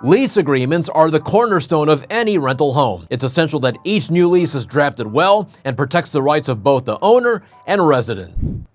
Lease agreements are the cornerstone of any rental home. It's essential that each new lease is drafted well and protects the rights of both the owner and resident.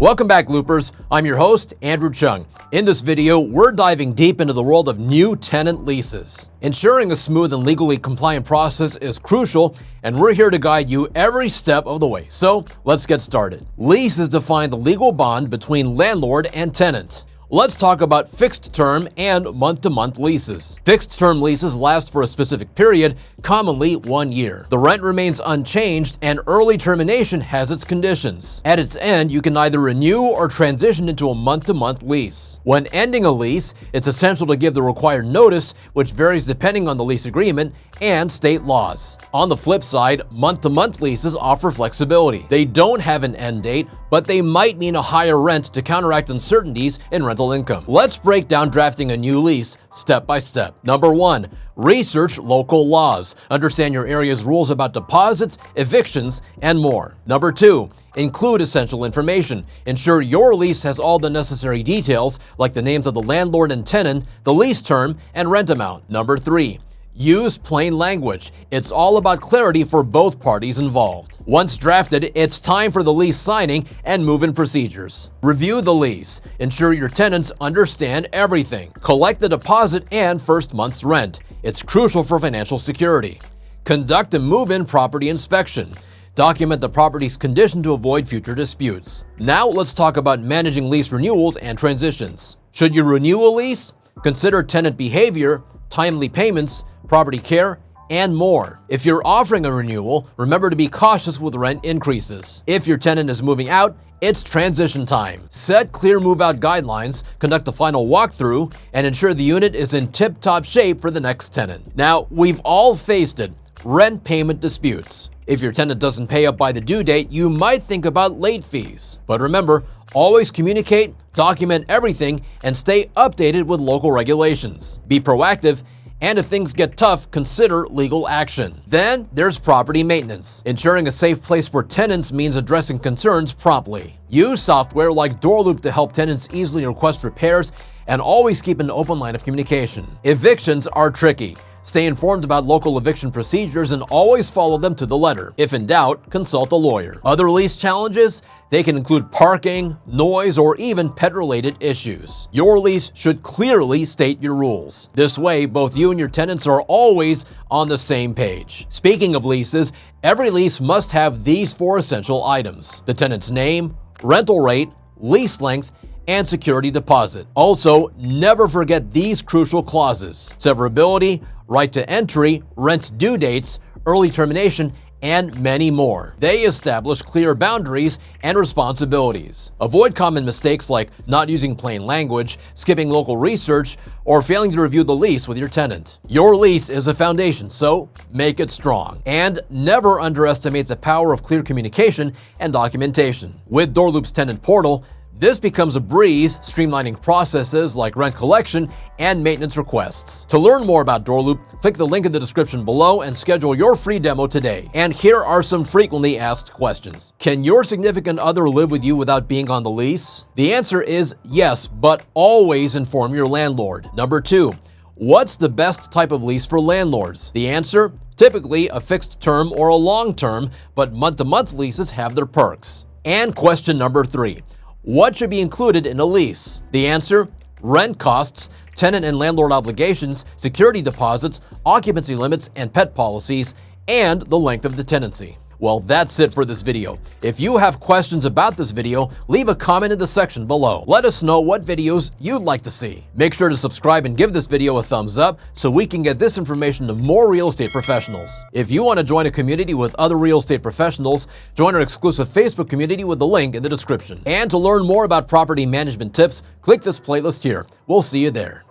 Welcome back, Loopers. I'm your host, Andrew Chung. In this video, we're diving deep into the world of new tenant leases. Ensuring a smooth and legally compliant process is crucial, and we're here to guide you every step of the way. So let's get started. Leases define the legal bond between landlord and tenant. Let's talk about fixed-term and month-to-month leases. Fixed-term leases last for a specific period, commonly 1 year. The rent remains unchanged and early termination has its conditions. At its end, you can either renew or transition into a month-to-month lease. When ending a lease, it's essential to give the required notice, which varies depending on the lease agreement and state laws. On the flip side, month-to-month leases offer flexibility. They don't have an end date, but they might mean a higher rent to counteract uncertainties in rental income. Let's break down drafting a new lease step by step. Number 1, research local laws. Understand your area's rules about deposits, evictions, and more. Number 2, include essential information. Ensure your lease has all the necessary details, like the names of the landlord and tenant, the lease term, and rent amount. Number 3, use plain language. It's all about clarity for both parties involved. Once drafted, it's time for the lease signing and move-in procedures. Review the lease. Ensure your tenants understand everything. Collect the deposit and first month's rent. It's crucial for financial security. Conduct a move-in property inspection. Document the property's condition to avoid future disputes. Now let's talk about managing lease renewals and transitions. Should you renew a lease? Consider tenant behavior, timely payments, property care, and more. If you're offering a renewal, remember to be cautious with rent increases. If your tenant is moving out, it's transition time. Set clear move-out guidelines, conduct a final walkthrough, and ensure the unit is in tip-top shape for the next tenant. Now, we've all faced it, rent payment disputes. If your tenant doesn't pay up by the due date, you might think about late fees. But remember, always communicate, document everything, and stay updated with local regulations. Be proactive, and if things get tough, consider legal action. Then there's property maintenance. Ensuring a safe place for tenants means addressing concerns promptly. Use software like DoorLoop to help tenants easily request repairs, and always keep an open line of communication. Evictions are tricky. Stay informed about local eviction procedures and always follow them to the letter. If in doubt, consult a lawyer. Other lease challenges? They can include parking, noise, or even pet-related issues. Your lease should clearly state your rules. This way, both you and your tenants are always on the same page. Speaking of leases, every lease must have these 4 essential items: the tenant's name, rental rate, lease length, and security deposit. Also, never forget these crucial clauses: severability, right to entry, rent due dates, early termination, and many more. They establish clear boundaries and responsibilities. Avoid common mistakes like not using plain language, skipping local research, or failing to review the lease with your tenant. Your lease is a foundation, so make it strong. And never underestimate the power of clear communication and documentation. With DoorLoop's tenant portal, this becomes a breeze, streamlining processes like rent collection and maintenance requests. To learn more about DoorLoop, click the link in the description below and schedule your free demo today. And here are some frequently asked questions. Can your significant other live with you without being on the lease? The answer is yes, but always inform your landlord. Number 2, what's the best type of lease for landlords? The answer? Typically a fixed term or a long term, but month-to-month leases have their perks. And question number 3. What should be included in a lease? The answer? Rent costs, tenant and landlord obligations, security deposits, occupancy limits and pet policies, and the length of the tenancy. Well, that's it for this video. If you have questions about this video, leave a comment in the section below. Let us know what videos you'd like to see. Make sure to subscribe and give this video a thumbs up so we can get this information to more real estate professionals. If you want to join a community with other real estate professionals, join our exclusive Facebook community with the link in the description. And to learn more about property management tips, click this playlist here. We'll see you there.